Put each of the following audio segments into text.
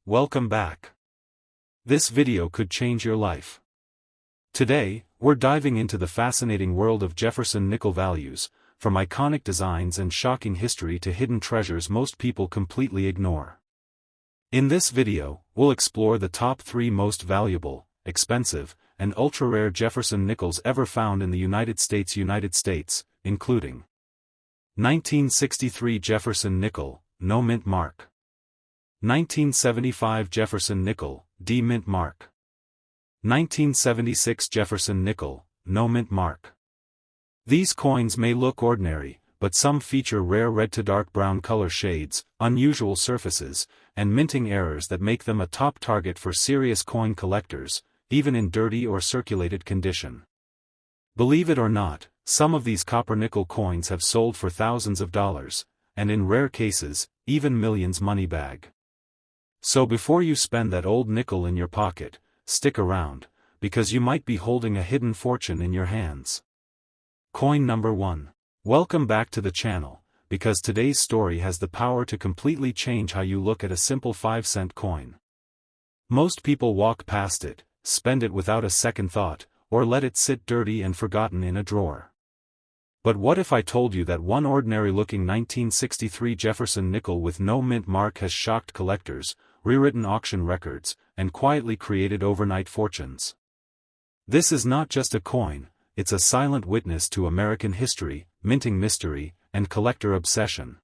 Welcome back. This video could change your life. Today, we're diving into the fascinating world of Jefferson nickel values, from iconic designs and shocking history to hidden treasures most people completely ignore. In this video, we'll explore the top 3 most valuable, expensive, and ultra-rare Jefferson nickels ever found in the United States, including 1963 Jefferson nickel, no mint mark. 1975 Jefferson nickel, D mint mark. 1976 Jefferson nickel, no mint mark. These coins may look ordinary, but some feature rare red to dark brown color shades, unusual surfaces, and minting errors that make them a top target for serious coin collectors, even in dirty or circulated condition. Believe it or not, some of these copper nickel coins have sold for thousands of dollars, and in rare cases, even millions money bag. So before you spend that old nickel in your pocket, stick around, because you might be holding a hidden fortune in your hands. Coin number 1. Welcome back to the channel, because today's story has the power to completely change how you look at a simple 5-cent coin. Most people walk past it, spend it without a second thought, or let it sit dirty and forgotten in a drawer. But what if I told you that one ordinary-looking 1963 Jefferson nickel with no mint mark has shocked collectors, rewritten auction records, and quietly created overnight fortunes? This is not just a coin, it's a silent witness to American history, minting mystery, and collector obsession.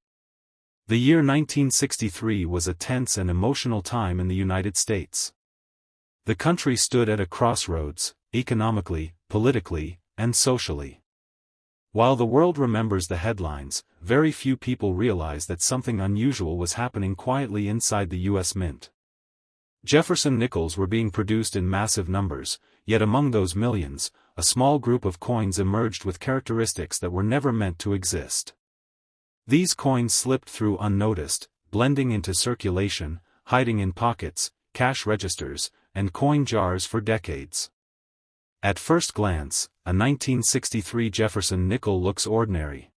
The year 1963 was a tense and emotional time in the United States. The country stood at a crossroads, economically, politically, and socially. While the world remembers the headlines, very few people realize that something unusual was happening quietly inside the U.S. Mint. Jefferson nickels were being produced in massive numbers, yet among those millions, a small group of coins emerged with characteristics that were never meant to exist. These coins slipped through unnoticed, blending into circulation, hiding in pockets, cash registers, and coin jars for decades. At first glance, a 1963 Jefferson nickel looks ordinary.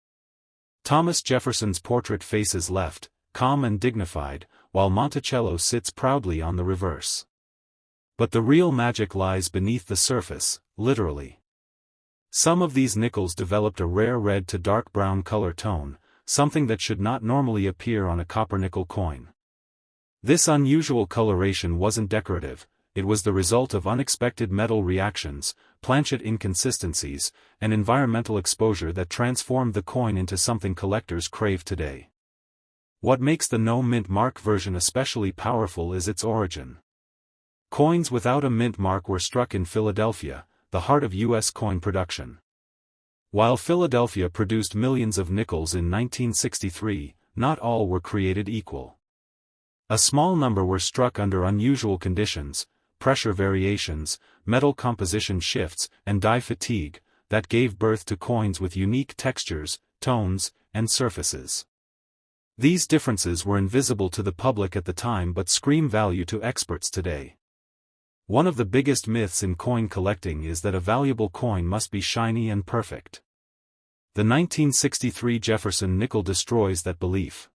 Thomas Jefferson's portrait faces left, calm and dignified, while Monticello sits proudly on the reverse. But the real magic lies beneath the surface, literally. Some of these nickels developed a rare red to dark brown color tone, something that should not normally appear on a copper nickel coin. This unusual coloration wasn't decorative. It was the result of unexpected metal reactions, planchet inconsistencies, and environmental exposure that transformed the coin into something collectors crave today. What makes the no mint mark version especially powerful is its origin. Coins without a mint mark were struck in Philadelphia, the heart of U.S. coin production. While Philadelphia produced millions of nickels in 1963, not all were created equal. A small number were struck under unusual conditions, pressure variations, metal composition shifts, and dye fatigue, that gave birth to coins with unique textures, tones, and surfaces. These differences were invisible to the public at the time but scream value to experts today. One of the biggest myths in coin collecting is that a valuable coin must be shiny and perfect. The 1963 Jefferson nickel destroys that belief.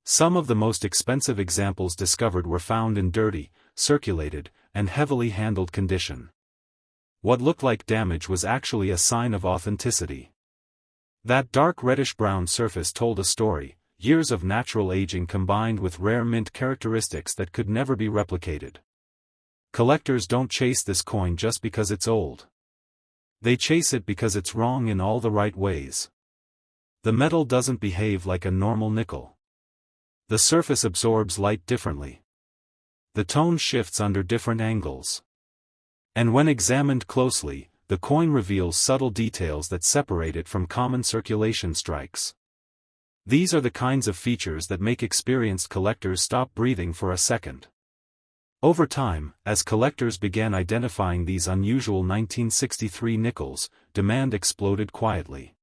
Some of the most expensive examples discovered were found in dirty, circulated, and heavily handled condition. What looked like damage was actually a sign of authenticity. That dark reddish-brown surface told a story, years of natural aging combined with rare mint characteristics that could never be replicated. Collectors don't chase this coin just because it's old. They chase it because it's wrong in all the right ways. The metal doesn't behave like a normal nickel. The surface absorbs light differently. The tone shifts under different angles. And when examined closely, the coin reveals subtle details that separate it from common circulation strikes. These are the kinds of features that make experienced collectors stop breathing for a second. Over time, as collectors began identifying these unusual 1963 nickels, demand exploded quietly.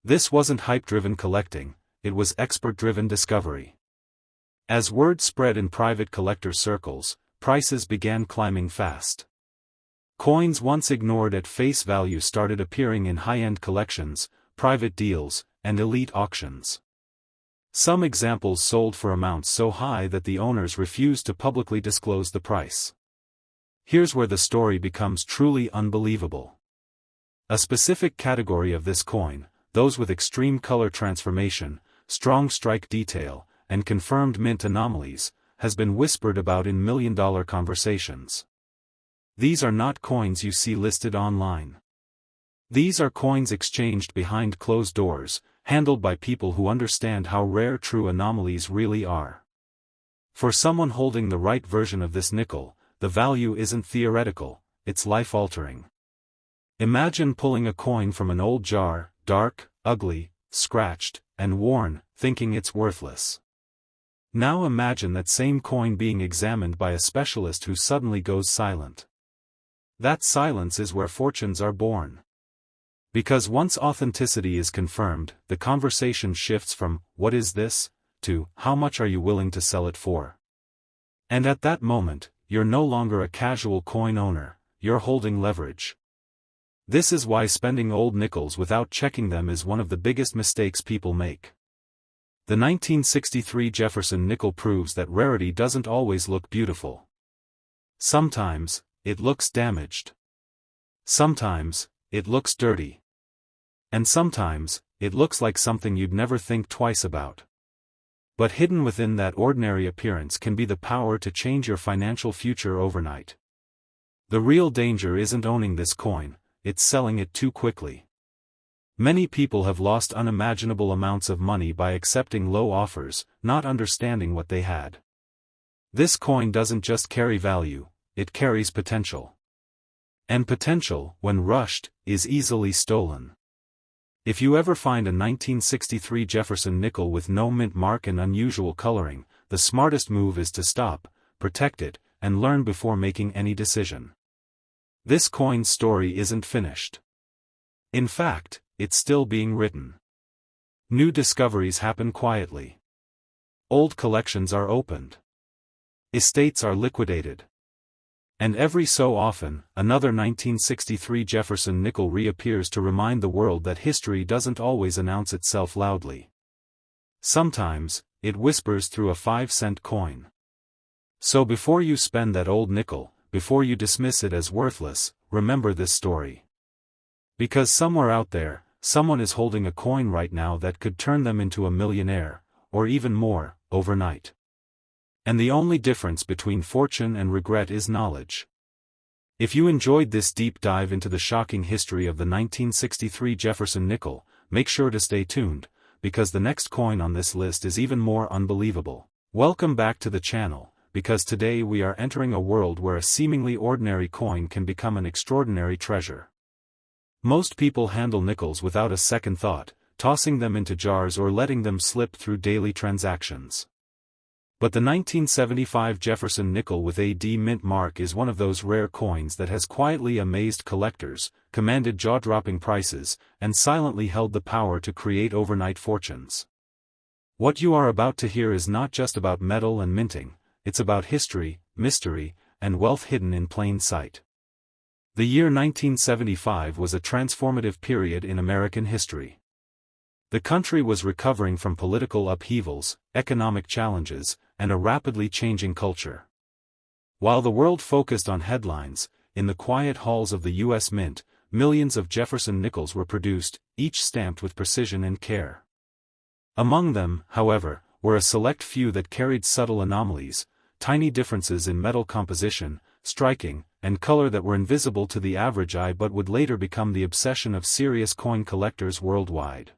This wasn't hype-driven collecting, it was expert-driven discovery. As word spread in private collector circles, prices began climbing fast. Coins once ignored at face value started appearing in high-end collections, private deals, and elite auctions. Some examples sold for amounts so high that the owners refused to publicly disclose the price. Here's where the story becomes truly unbelievable. A specific category of this coin, those with extreme color transformation, strong strike detail, and confirmed mint anomalies, has been whispered about in million-dollar conversations. These are not coins you see listed online. These are coins exchanged behind closed doors, handled by people who understand how rare true anomalies really are. For someone holding the right version of this nickel, the value isn't theoretical, it's life-altering. Imagine pulling a coin from an old jar, dark, ugly, scratched, and worn, thinking it's worthless. Now imagine that same coin being examined by a specialist who suddenly goes silent. That silence is where fortunes are born. Because once authenticity is confirmed, the conversation shifts from, "What is this?" to, "How much are you willing to sell it for?" And at that moment, you're no longer a casual coin owner, you're holding leverage. This is why spending old nickels without checking them is one of the biggest mistakes people make. The 1963 Jefferson nickel proves that rarity doesn't always look beautiful. Sometimes, it looks damaged. Sometimes, it looks dirty. And sometimes, it looks like something you'd never think twice about. But hidden within that ordinary appearance can be the power to change your financial future overnight. The real danger isn't owning this coin, it's selling it too quickly. Many people have lost unimaginable amounts of money by accepting low offers, not understanding what they had. This coin doesn't just carry value, it carries potential. And potential, when rushed, is easily stolen. If you ever find a 1963 Jefferson nickel with no mint mark and unusual coloring, the smartest move is to stop, protect it, and learn before making any decision. This coin's story isn't finished. In fact, it's still being written. New discoveries happen quietly. Old collections are opened. Estates are liquidated. And every so often, another 1963 Jefferson nickel reappears to remind the world that history doesn't always announce itself loudly. Sometimes, it whispers through a 5-cent coin. So before you spend that old nickel, before you dismiss it as worthless, remember this story. Because somewhere out there, someone is holding a coin right now that could turn them into a millionaire, or even more, overnight. And the only difference between fortune and regret is knowledge. If you enjoyed this deep dive into the shocking history of the 1963 Jefferson nickel, make sure to stay tuned, because the next coin on this list is even more unbelievable. Welcome back to the channel, because today we are entering a world where a seemingly ordinary coin can become an extraordinary treasure. Most people handle nickels without a second thought, tossing them into jars or letting them slip through daily transactions. But the 1975 Jefferson nickel with a D mint mark is one of those rare coins that has quietly amazed collectors, commanded jaw-dropping prices, and silently held the power to create overnight fortunes. What you are about to hear is not just about metal and minting, it's about history, mystery, and wealth hidden in plain sight. The year 1975 was a transformative period in American history. The country was recovering from political upheavals, economic challenges, and a rapidly changing culture. While the world focused on headlines, in the quiet halls of the U.S. Mint, millions of Jefferson nickels were produced, each stamped with precision and care. Among them, however, were a select few that carried subtle anomalies, tiny differences in metal composition, striking, and color that were invisible to the average eye but would later become the obsession of serious coin collectors worldwide.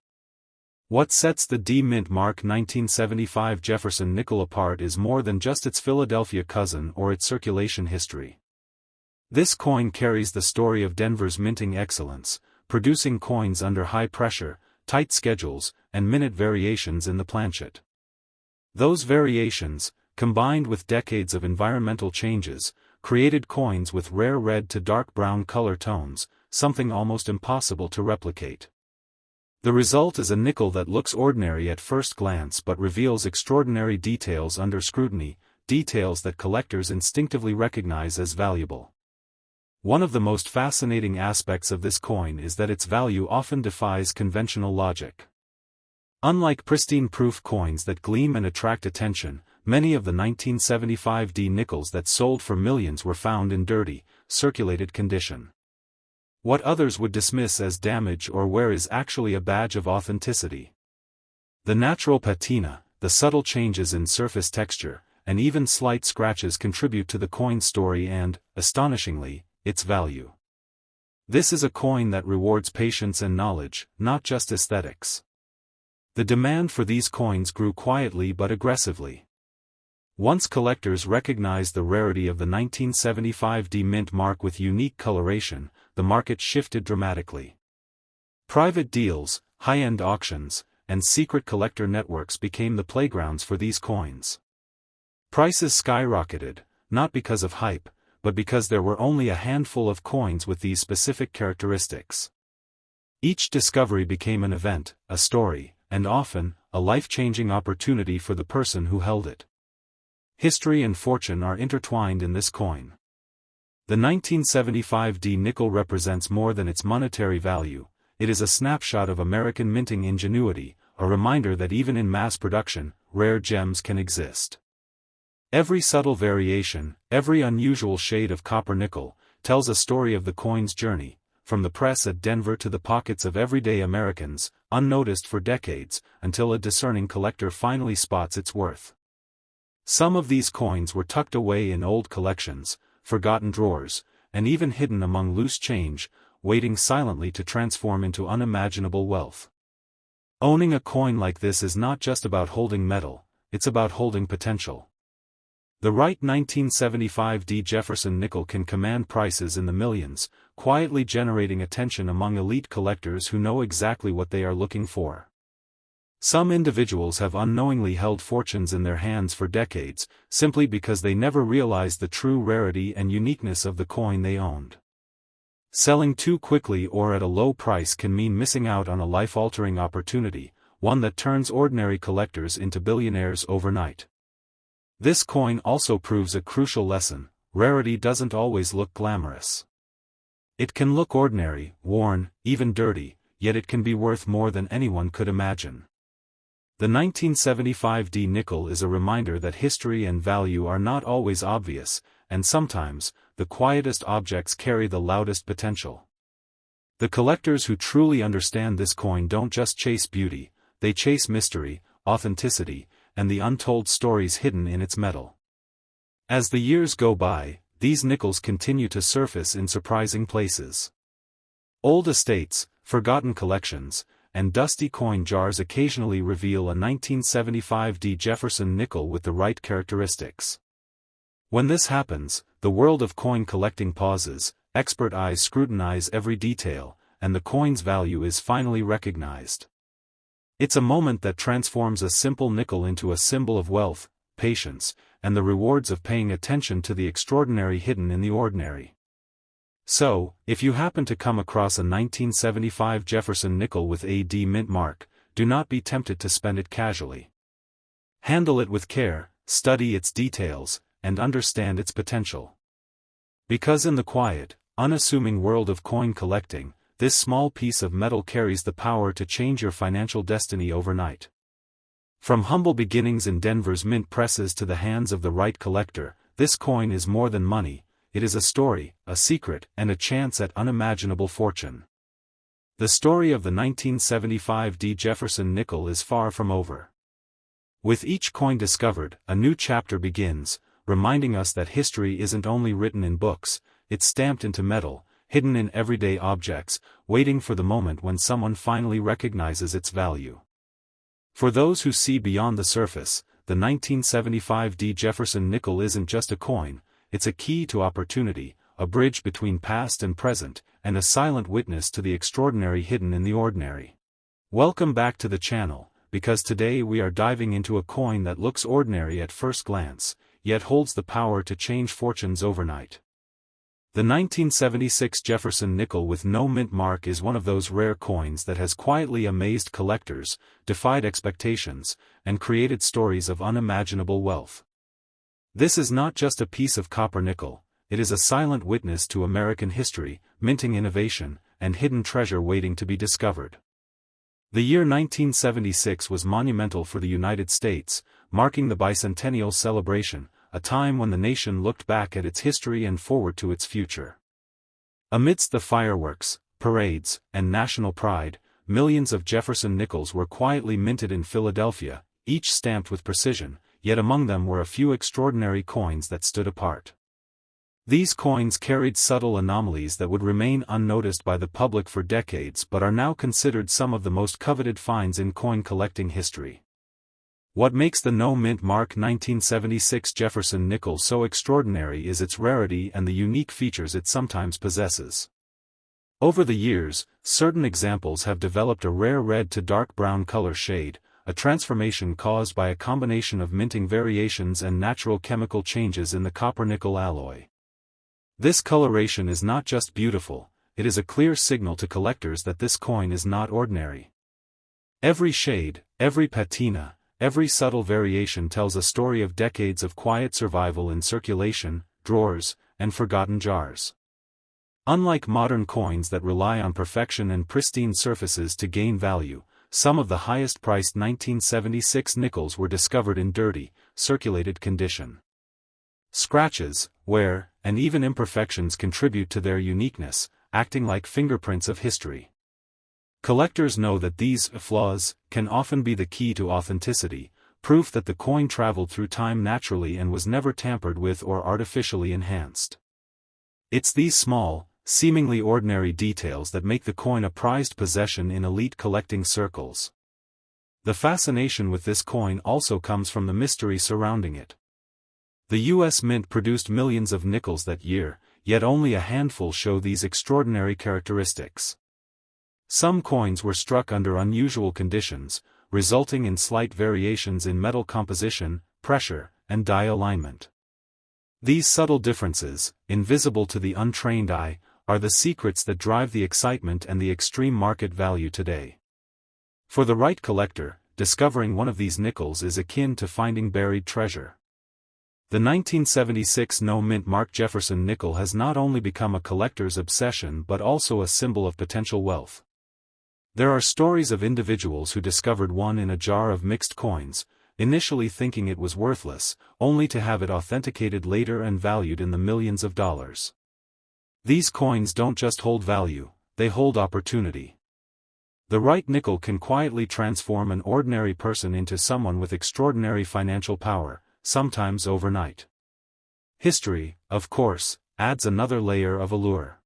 What sets the D mint mark 1975 Jefferson nickel apart is more than just its Philadelphia cousin or its circulation history. This coin carries the story of Denver's minting excellence, producing coins under high pressure, tight schedules, and minute variations in the planchet. Those variations, combined with decades of environmental changes, created coins with rare red to dark brown color tones, something almost impossible to replicate. The result is a nickel that looks ordinary at first glance but reveals extraordinary details under scrutiny, details that collectors instinctively recognize as valuable. One of the most fascinating aspects of this coin is that its value often defies conventional logic. Unlike pristine proof coins that gleam and attract attention, many of the 1975D nickels that sold for millions were found in dirty, circulated condition. What others would dismiss as damage or wear is actually a badge of authenticity. The natural patina, the subtle changes in surface texture, and even slight scratches contribute to the coin's story and, astonishingly, its value. This is a coin that rewards patience and knowledge, not just aesthetics. The demand for these coins grew quietly but aggressively. Once collectors recognized the rarity of the 1975D mint mark with unique coloration, the market shifted dramatically. Private deals, high-end auctions, and secret collector networks became the playgrounds for these coins. Prices skyrocketed, not because of hype, but because there were only a handful of coins with these specific characteristics. Each discovery became an event, a story, and often, a life-changing opportunity for the person who held it. History and fortune are intertwined in this coin. The 1975D nickel represents more than its monetary value. It is a snapshot of American minting ingenuity, a reminder that even in mass production, rare gems can exist. Every subtle variation, every unusual shade of copper nickel, tells a story of the coin's journey, from the press at Denver to the pockets of everyday Americans, unnoticed for decades, until a discerning collector finally spots its worth. Some of these coins were tucked away in old collections, forgotten drawers, and even hidden among loose change, waiting silently to transform into unimaginable wealth. Owning a coin like this is not just about holding metal, it's about holding potential. The right 1975D Jefferson nickel can command prices in the millions, quietly generating attention among elite collectors who know exactly what they are looking for. Some individuals have unknowingly held fortunes in their hands for decades, simply because they never realized the true rarity and uniqueness of the coin they owned. Selling too quickly or at a low price can mean missing out on a life-altering opportunity, one that turns ordinary collectors into billionaires overnight. This coin also proves a crucial lesson: rarity doesn't always look glamorous. It can look ordinary, worn, even dirty, yet it can be worth more than anyone could imagine. The 1975D nickel is a reminder that history and value are not always obvious, and sometimes, the quietest objects carry the loudest potential. The collectors who truly understand this coin don't just chase beauty, they chase mystery, authenticity, and the untold stories hidden in its metal. As the years go by, these nickels continue to surface in surprising places. Old estates, forgotten collections, and dusty coin jars occasionally reveal a 1975D Jefferson nickel with the right characteristics. When this happens, the world of coin collecting pauses, expert eyes scrutinize every detail, and the coin's value is finally recognized. It's a moment that transforms a simple nickel into a symbol of wealth, patience, and the rewards of paying attention to the extraordinary hidden in the ordinary. So, if you happen to come across a 1975 Jefferson nickel with a D mint mark, do not be tempted to spend it casually. Handle it with care, study its details, and understand its potential. Because in the quiet, unassuming world of coin collecting, this small piece of metal carries the power to change your financial destiny overnight. From humble beginnings in Denver's mint presses to the hands of the right collector, this coin is more than money. It is a story, a secret, and a chance at unimaginable fortune. The story of the 1975D Jefferson nickel is far from over. With each coin discovered, a new chapter begins, reminding us that history isn't only written in books, it's stamped into metal, hidden in everyday objects, waiting for the moment when someone finally recognizes its value. For those who see beyond the surface, the 1975D Jefferson nickel isn't just a coin. It's a key to opportunity, a bridge between past and present, and a silent witness to the extraordinary hidden in the ordinary. Welcome back to the channel, because today we are diving into a coin that looks ordinary at first glance, yet holds the power to change fortunes overnight. The 1976 Jefferson nickel with no mint mark is one of those rare coins that has quietly amazed collectors, defied expectations, and created stories of unimaginable wealth. This is not just a piece of copper nickel, it is a silent witness to American history, minting innovation, and hidden treasure waiting to be discovered. The year 1976 was monumental for the United States, marking the bicentennial celebration, a time when the nation looked back at its history and forward to its future. Amidst the fireworks, parades, and national pride, millions of Jefferson Nickels were quietly minted in Philadelphia, each stamped with precision, yet among them were a few extraordinary coins that stood apart. These coins carried subtle anomalies that would remain unnoticed by the public for decades but are now considered some of the most coveted finds in coin collecting history. What makes the no-mint mark 1976 Jefferson nickel so extraordinary is its rarity and the unique features it sometimes possesses. Over the years, certain examples have developed a rare red to dark brown color shade, a transformation caused by a combination of minting variations and natural chemical changes in the copper-nickel alloy. This coloration is not just beautiful, it is a clear signal to collectors that this coin is not ordinary. Every shade, every patina, every subtle variation tells a story of decades of quiet survival in circulation, drawers, and forgotten jars. Unlike modern coins that rely on perfection and pristine surfaces to gain value, some of the highest-priced 1976 nickels were discovered in dirty, circulated condition. Scratches, wear, and even imperfections contribute to their uniqueness, acting like fingerprints of history. Collectors know that these flaws can often be the key to authenticity, proof that the coin traveled through time naturally and was never tampered with or artificially enhanced. It's these small, seemingly ordinary details that make the coin a prized possession in elite collecting circles. The fascination with this coin also comes from the mystery surrounding it. The U.S. Mint produced millions of nickels that year, yet only a handful show these extraordinary characteristics. Some coins were struck under unusual conditions, resulting in slight variations in metal composition, pressure, and die alignment. These subtle differences, invisible to the untrained eye, are the secrets that drive the excitement and the extreme market value today. For the right collector, discovering one of these nickels is akin to finding buried treasure. The 1976 no-mint mark Jefferson nickel has not only become a collector's obsession but also a symbol of potential wealth. There are stories of individuals who discovered one in a jar of mixed coins, initially thinking it was worthless, only to have it authenticated later and valued in the millions of dollars. These coins don't just hold value, they hold opportunity. The right nickel can quietly transform an ordinary person into someone with extraordinary financial power, sometimes overnight. History, of course, adds another layer of allure.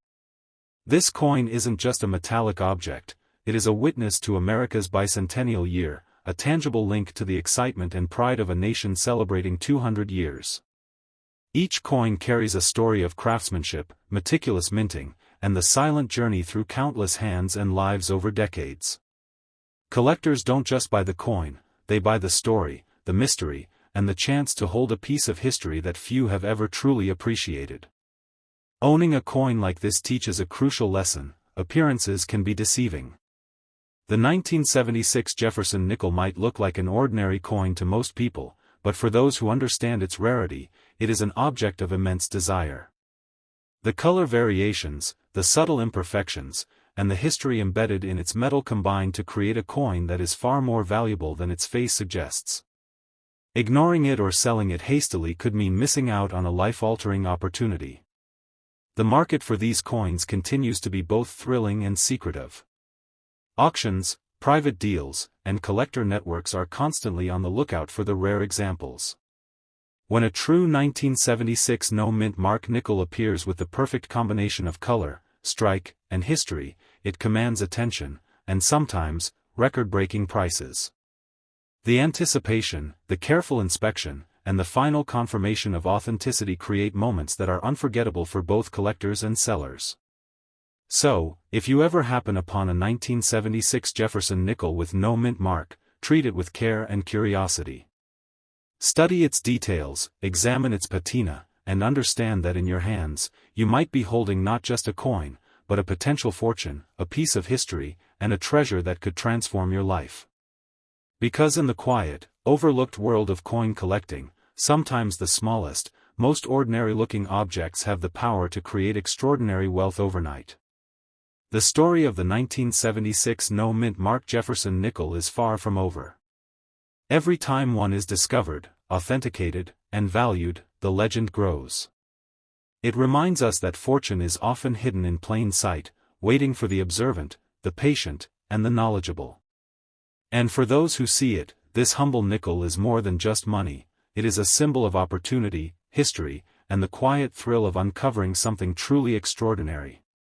This coin isn't just a metallic object, it is a witness to America's bicentennial year, a tangible link to the excitement and pride of a nation celebrating 200 years. Each coin carries a story of craftsmanship, meticulous minting, and the silent journey through countless hands and lives over decades. Collectors don't just buy the coin, they buy the story, the mystery, and the chance to hold a piece of history that few have ever truly appreciated. Owning a coin like this teaches a crucial lesson: appearances can be deceiving. The 1976 Jefferson nickel might look like an ordinary coin to most people, but for those who understand its rarity, it is an object of immense desire. The color variations, the subtle imperfections, and the history embedded in its metal combine to create a coin that is far more valuable than its face suggests. Ignoring it or selling it hastily could mean missing out on a life-altering opportunity. The market for these coins continues to be both thrilling and secretive. Auctions, private deals, and collector networks are constantly on the lookout for the rare examples. When a true 1976 no-mint mark nickel appears with the perfect combination of color, strike, and history, it commands attention, and sometimes, record-breaking prices. The anticipation, the careful inspection, and the final confirmation of authenticity create moments that are unforgettable for both collectors and sellers. So, if you ever happen upon a 1976 Jefferson nickel with no mint mark, treat it with care and curiosity. Study its details, examine its patina, and understand that in your hands, you might be holding not just a coin, but a potential fortune, a piece of history, and a treasure that could transform your life. Because in the quiet, overlooked world of coin collecting, sometimes the smallest, most ordinary-looking objects have the power to create extraordinary wealth overnight. The story of the 1976 no-mint mark Jefferson nickel is far from over. Every time one is discovered, authenticated, and valued, the legend grows. It reminds us that fortune is often hidden in plain sight, waiting for the observant, the patient, and the knowledgeable. And for those who see it, this humble nickel is more than just money. It is a symbol of opportunity, history, and the quiet thrill of uncovering something truly extraordinary.